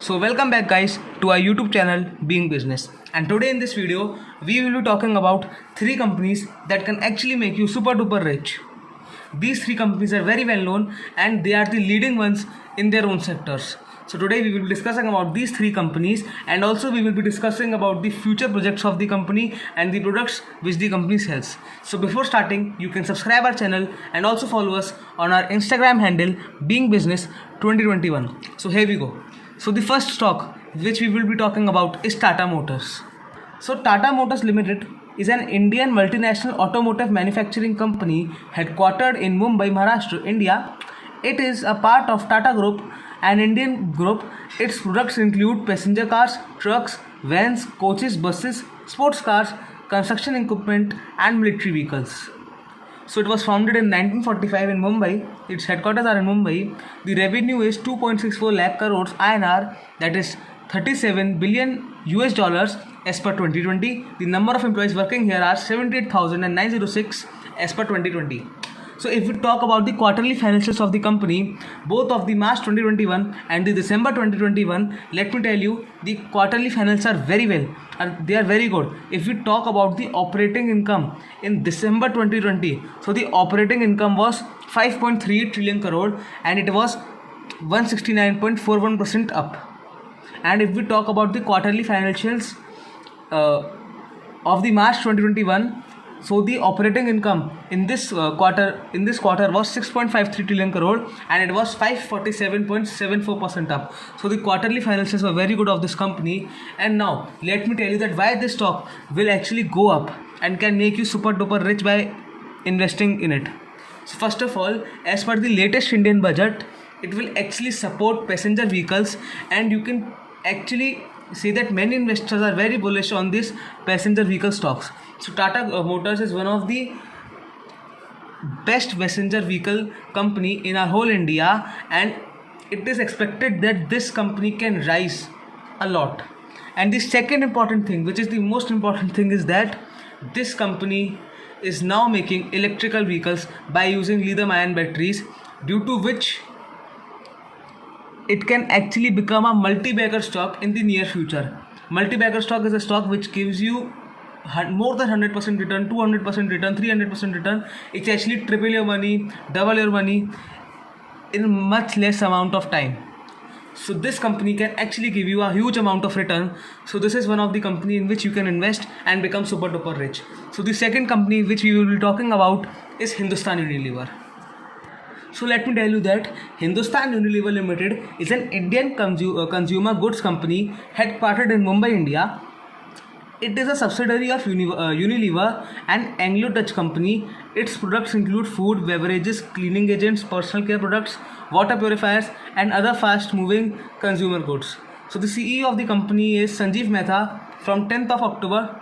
So welcome back guys to our YouTube channel Being Business, and today in this video we will be talking about three companies that can actually make you super duper rich. These three companies are very well known and they are the leading ones in their own sectors. So today we will be discussing about these three companies, and also we will be discussing about the future projects of the company and the products which the company sells. So before starting, you can subscribe our channel and also follow us on our Instagram handle Being Business 2021. So here we go. So the first stock which we will be talking about is Tata Motors. So Tata Motors Limited is an Indian multinational automotive manufacturing company headquartered in Mumbai, Maharashtra, India. It is a part of Tata Group, an Indian group. Its products include passenger cars, trucks, vans, coaches, buses, sports cars, construction equipment and military vehicles. So it was founded in 1945 in Mumbai. Its headquarters are in Mumbai. The revenue is 2.64 lakh crores INR, that is 37 billion US dollars as per 2020. The number of employees working here are 78,906 as per 2020. So if we talk about the quarterly financials of the company, both of the March 2021 and the December 2021, let me tell you, the quarterly financials are very well and they are very good. If we talk about the operating income in December 2020, so the operating income was 5.38 trillion crore and it was 169.41% up. And if we talk about the quarterly financials of the March 2021, so the operating income in this quarter was 6.53 trillion crore and it was 547.74% up. So the quarterly financials were very good of this company. And now let me tell you that why this stock will actually go up and can make you super duper rich by investing in it. So first of all, as per the latest Indian budget, it will actually support passenger vehicles, and you can actually see that many investors are very bullish on these passenger vehicle stocks. So Tata Motors is one of the best passenger vehicle company in our whole India, and it is expected that this company can rise a lot. And the second important thing, which is the most important thing, is that this company is now making electrical vehicles by using lithium ion batteries, due to which it can actually become a multi-bagger stock in the near future. Multi-bagger stock is a stock which gives you more than 100% return, 200% return, 300% return. It's actually triple your money, double your money in much less amount of time. So this company can actually give you a huge amount of return. So this is one of the company in which you can invest and become super duper rich. So the second company which we will be talking about is Hindustan Unilever. So let me tell you that Hindustan Unilever Limited is an Indian consumer goods company headquartered in Mumbai, India. It is a subsidiary of Unilever, an Anglo-Dutch company. Its products include food, beverages, cleaning agents, personal care products, water purifiers and other fast-moving consumer goods. So the CEO of the company is Sanjeev Mehta. From 10th of October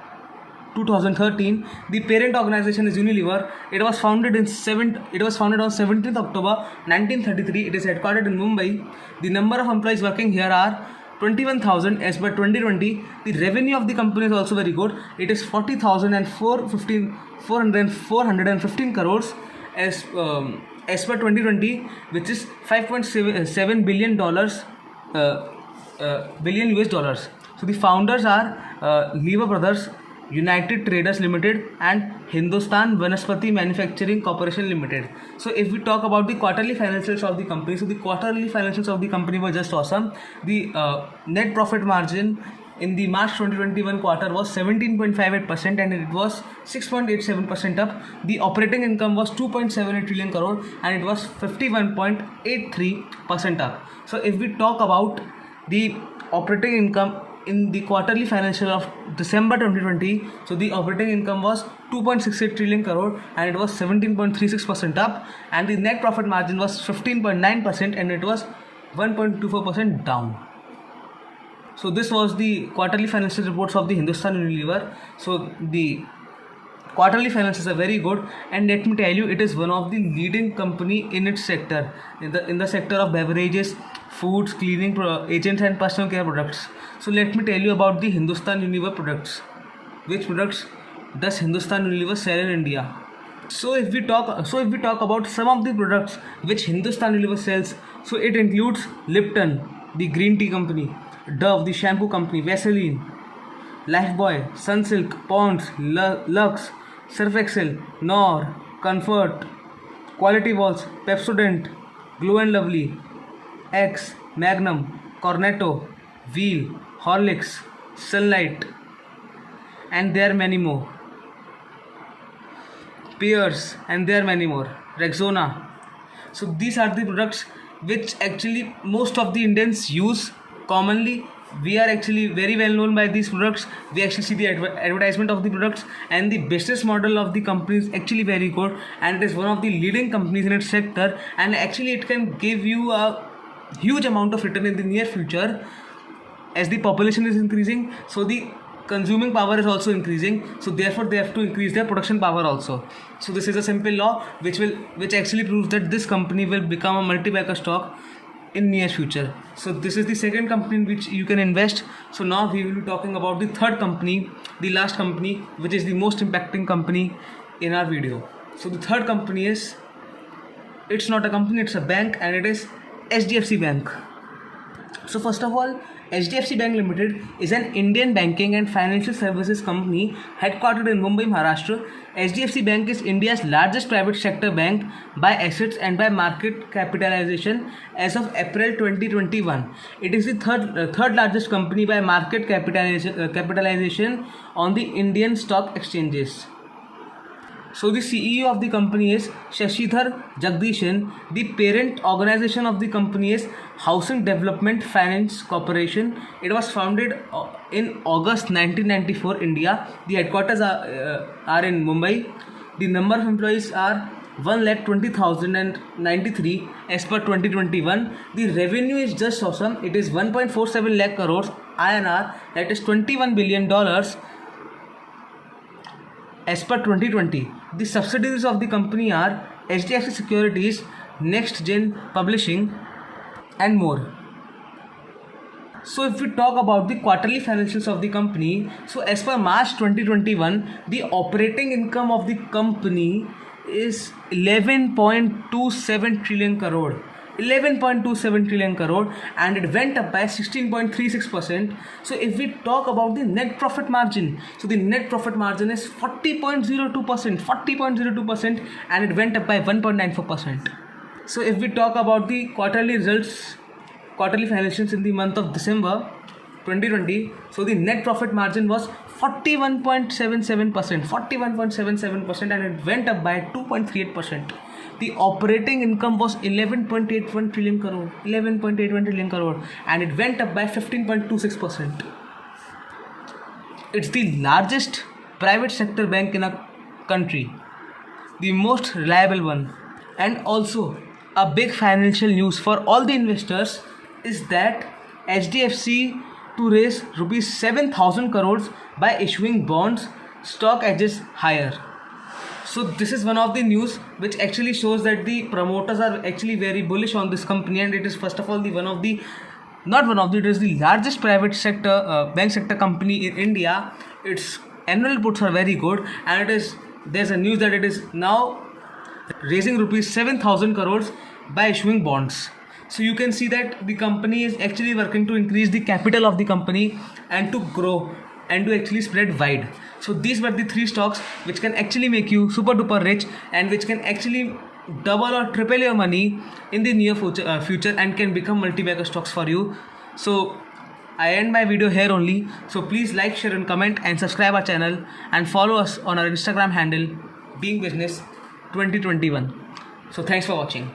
2013, the parent organization is Unilever. It was founded on 17th October 1933. It is headquartered in Mumbai. The number of employees working here are 21,000 as per 2020. The revenue of the company is also very good. It is 40,415 crores as per 2020, which is 5.7 billion dollars, billion US dollars. So the founders are Lever Brothers, United Traders Limited and Hindustan Vanaspati Manufacturing Corporation Limited. So if we talk about the quarterly financials of the company, so the quarterly financials of the company were just awesome. The net profit margin in the March 2021 quarter was 17.58% and it was 6.87% up. The operating income was 2.78 trillion crore and it was 51.83% up. So if we talk about the operating income in the quarterly financial of December 2020, so the operating income was 2.68 trillion crore and it was 17.36% up, and the net profit margin was 15.9% and it was 1.24% down. So this was the quarterly financial reports of the Hindustan Unilever. So the quarterly finances are very good, and let me tell you, it is one of the leading company in its sector, in the sector of beverages, foods, cleaning agents and personal care products. So let me tell you about the Hindustan Unilever products. Which products does Hindustan Unilever sell in India? So if we talk about some of the products which Hindustan Unilever sells, so it includes Lipton, the green tea company, Dove, the shampoo company, Vaseline, Lifebuoy, Sunsilk, Pond's, Lux, Surf Excel, Knorr, Comfort, Quality Walls, Pepsodent, Glow and Lovely, X, Magnum, Cornetto, Wheel, Horlicks, Sunlight, and there are many more. Pears, and there are many more. Rexona. So these are the products which actually most of the Indians use commonly. We are actually very well known by these products. We actually see the advertisement of the products, and the business model of the company is actually very good, and it is one of the leading companies in its sector, and actually it can give you a huge amount of return in the near future as the population is increasing. So the consuming power is also increasing, so therefore they have to increase their production power also. So this is a simple law which actually proves that this company will become a multi-bagger stock in near future. So this is the second company in which you can invest. So now we will be talking about the third company, the last company, which is the most impacting company in our video. So the third company is, it's not a company, it's a bank, and it is HDFC Bank. So first of all, HDFC Bank Limited is an Indian banking and financial services company headquartered in Mumbai, Maharashtra. HDFC Bank is India's largest private sector bank by assets and by market capitalization as of April 2021. It is the third largest company by market capitalization on the Indian stock exchanges. So the CEO of the company is Shashidhar Jagdishan. The parent organization of the company is Housing Development Finance Corporation. It was founded in August 1994, India. The headquarters are in Mumbai. The number of employees are 1,20,093 as per 2021. The revenue is just awesome. It is 1.47 lakh crores INR, that is $21 billion as per 2020. The subsidiaries of the company are HDFC Securities, Next Gen Publishing, and more. So if we talk about the quarterly financials of the company, so as per March 2021, the operating income of the company is 11.27 trillion crore. 11.27 trillion crore, and it went up by 16.36%. So if we talk about the net profit margin, so the net profit margin is 40.02%, and it went up by 1.94%. So if we talk about the quarterly results, quarterly financials in the month of December 2020, so the net profit margin was 41.77%, and it went up by 2.38%. The operating income was 11.81 trillion crore, and it went up by 15.26%. It's the largest private sector bank in a country, the most reliable one. And also a big financial news for all the investors is that HDFC to raise rupees 7,000 crores by issuing bonds, stock edges higher. So this is one of the news which actually shows that the promoters are actually very bullish on this company, and it is first of all it is the largest private sector bank sector company in India. Its annual reports are very good, and there's a news that it is now raising rupees 7,000 crores by issuing bonds. So you can see that the company is actually working to increase the capital of the company and to grow and to actually spread wide. So these were the three stocks which can actually make you super duper rich, and which can actually double or triple your money in the near future and can become multi-bagger stocks for you. So I end my video here only. So please like, share and comment, and subscribe our channel, and follow us on our Instagram handle, Being Business 2021. So thanks for watching.